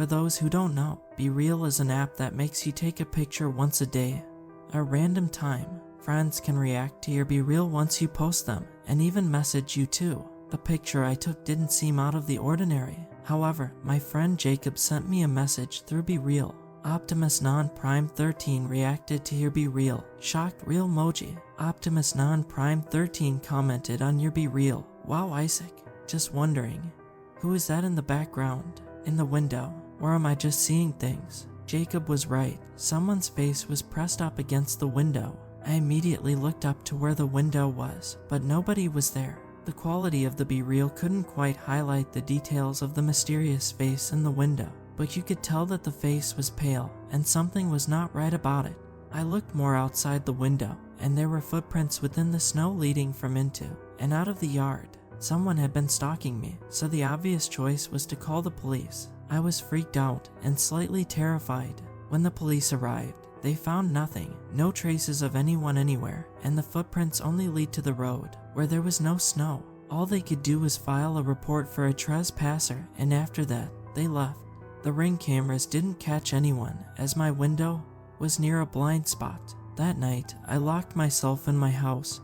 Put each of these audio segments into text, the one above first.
For those who don't know, BeReal is an app that makes you take a picture once a day, a random time. Friends can react to your BeReal once you post them, and even message you too. The picture I took didn't seem out of the ordinary. However, my friend Jacob sent me a message through BeReal. Optimus Non-Prime 13 reacted to your BeReal. Shocked real emoji. Optimus Non-Prime 13 commented on your BeReal. Wow, Isaac. Just wondering, who is that in the background? In the window? Or am I just seeing things? Jacob was right. Someone's face was pressed up against the window. I immediately looked up to where the window was, but nobody was there. The quality of the BeReal couldn't quite highlight the details of the mysterious face in the window, but you could tell that the face was pale and something was not right about it. I looked more outside the window, and there were footprints within the snow leading from into and out of the yard. Someone had been stalking me, so the obvious choice was to call the police. I was freaked out and slightly terrified. When the police arrived, they found nothing, no traces of anyone anywhere, and the footprints only lead to the road, where there was no snow. All they could do was file a report for a trespasser, and after that, they left. The Ring cameras didn't catch anyone, as my window was near a blind spot. That night, I locked myself in my house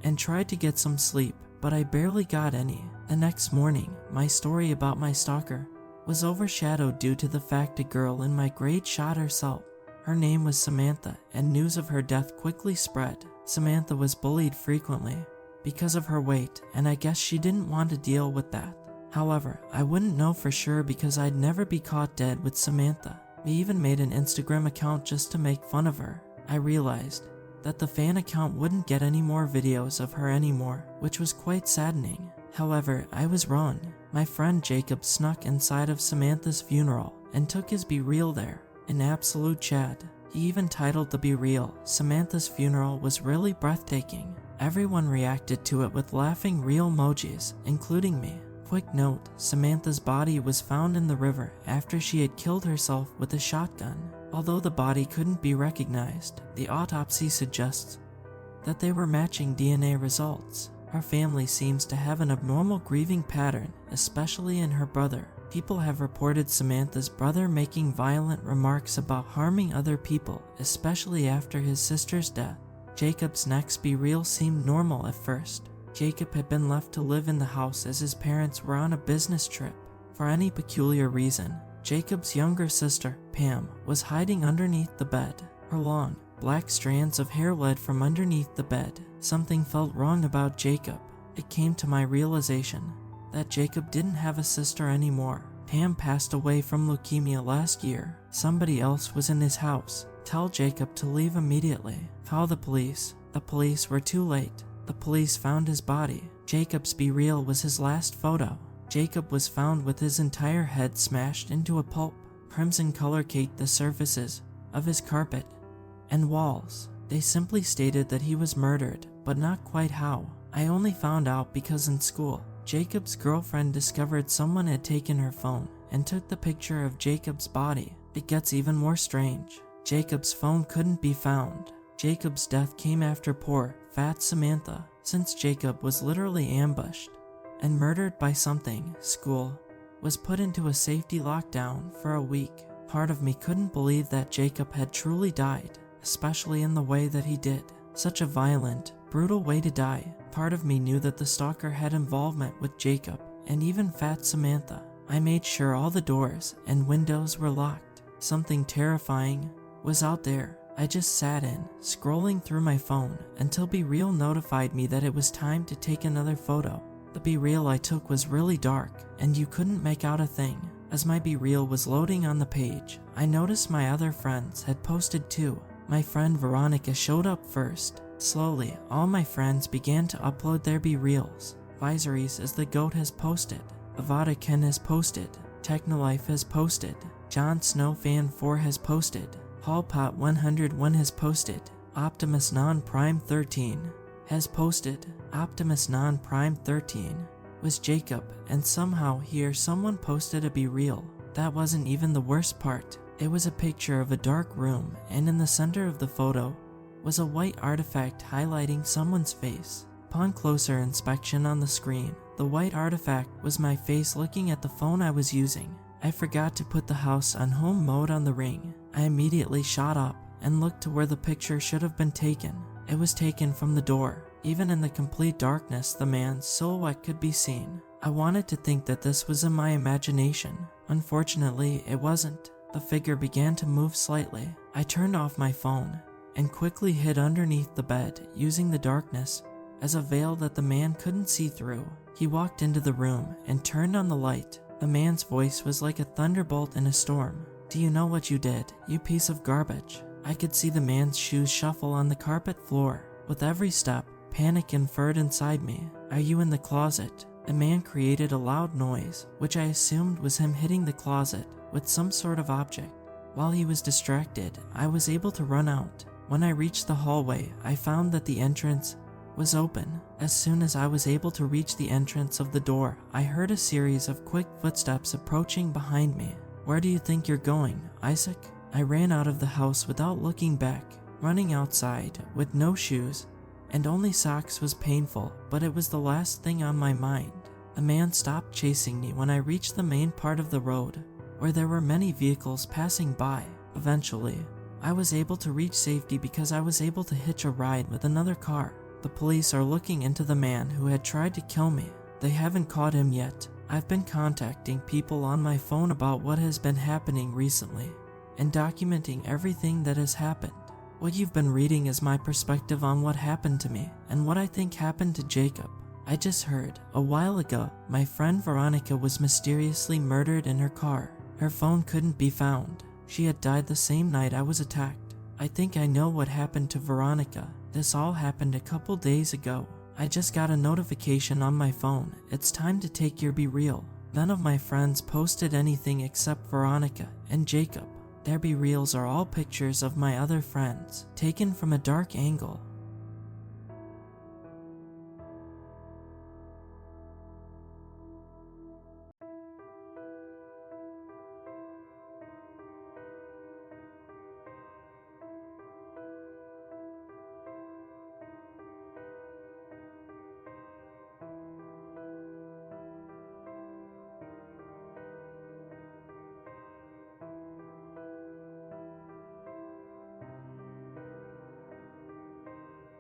and tried to get some sleep, but I barely got any. The next morning, my story about my stalker was overshadowed due to the fact a girl in my grade shot herself. Her name was Samantha, and news of her death quickly spread. Samantha was bullied frequently because of her weight, and I guess she didn't want to deal with that. However, I wouldn't know for sure because I'd never be caught dead with Samantha. We even made an Instagram account just to make fun of her. I realized that the fan account wouldn't get any more videos of her anymore, which was quite saddening. However, I was wrong. My friend Jacob snuck inside of Samantha's funeral and took his BeReal there. An absolute Chad. He even titled the BeReal, "Samantha's Funeral Was Really Breathtaking." Everyone reacted to it with laughing real emojis, including me. Quick note, Samantha's body was found in the river after she had killed herself with a shotgun. Although the body couldn't be recognized, the autopsy suggests that they were matching DNA results. Her family seems to have an abnormal grieving pattern, especially in her brother. People have reported Samantha's brother making violent remarks about harming other people, especially after his sister's death. Jacob's next BeReal seemed normal at first. Jacob had been left to live in the house as his parents were on a business trip. For any peculiar reason, Jacob's younger sister, Pam, was hiding underneath the bed. Her long, black strands of hair led from underneath the bed. Something felt wrong about Jacob. It came to my realization that Jacob didn't have a sister anymore. Pam passed away from leukemia last year. Somebody else was in his house. Tell Jacob to leave immediately. Call the police. The police were too late. The police found his body. Jacob's BeReal was his last photo. Jacob was found with his entire head smashed into a pulp. Crimson color caked the surfaces of his carpet and walls. They simply stated that he was murdered, but not quite how. I only found out because in school, Jacob's girlfriend discovered someone had taken her phone and took the picture of Jacob's body. It gets even more strange. Jacob's phone couldn't be found. Jacob's death came after poor, fat Samantha, since Jacob was literally ambushed and murdered by something. School was put into a safety lockdown for a week. Part of me couldn't believe that Jacob had truly died, especially in the way that he did. Such a violent, brutal way to die. Part of me knew that the stalker had involvement with Jacob and even fat Samantha. I made sure all the doors and windows were locked. Something terrifying was out there. I just sat in, scrolling through my phone until BeReal notified me that it was time to take another photo. The BeReal I took was really dark and you couldn't make out a thing. As my BeReal was loading on the page, I noticed my other friends had posted too. My friend Veronica showed up first. Slowly, all my friends began to upload their BeReals. Visories as the GOAT has posted. Avada Ken has posted. Technolife has posted. Jon Snow Fan 4 has posted. Hallpot 101 has posted. Optimus Non-Prime 13 has posted. Optimus Non-Prime 13 was Jacob, and somehow here someone posted a BeReal. That wasn't even the worst part. It was a picture of a dark room, and in the center of the photo was a white artifact highlighting someone's face. Upon closer inspection on the screen, the white artifact was my face looking at the phone I was using. I forgot to put the house on home mode on the ring. I immediately shot up and looked to where the picture should have been taken. It was taken from the door. Even in the complete darkness, the man's silhouette could be seen. I wanted to think that this was in my imagination. Unfortunately, it wasn't. The figure began to move slightly. I turned off my phone and quickly hid underneath the bed, using the darkness as a veil that the man couldn't see through. He walked into the room and turned on the light. The man's voice was like a thunderbolt in a storm. "Do you know what you did, you piece of garbage?" I could see the man's shoes shuffle on the carpet floor. With every step, panic inferred inside me. "Are you in the closet?" The man created a loud noise, which I assumed was him hitting the closet with some sort of object. While he was distracted, I was able to run out. When I reached the hallway, I found that the entrance was open. As soon as I was able to reach the entrance of the door, I heard a series of quick footsteps approaching behind me. "Where do you think you're going, Isaac?" I ran out of the house without looking back. Running outside with no shoes and only socks was painful, but it was the last thing on my mind. The man stopped chasing me when I reached the main part of the road, where there were many vehicles passing by. Eventually, I was able to reach safety because I was able to hitch a ride with another car. The police are looking into the man who had tried to kill me. They haven't caught him yet. I've been contacting people on my phone about what has been happening recently and documenting everything that has happened. What you've been reading is my perspective on what happened to me and what I think happened to Jacob. I just heard, a while ago, my friend Veronica was mysteriously murdered in her car. Her phone couldn't be found. She had died the same night I was attacked. I think I know what happened to Veronica. This all happened a couple days ago. I just got a notification on my phone. It's time to take your BeReal. None of my friends posted anything except Veronica and Jacob. Their BeReals are all pictures of my other friends, taken from a dark angle.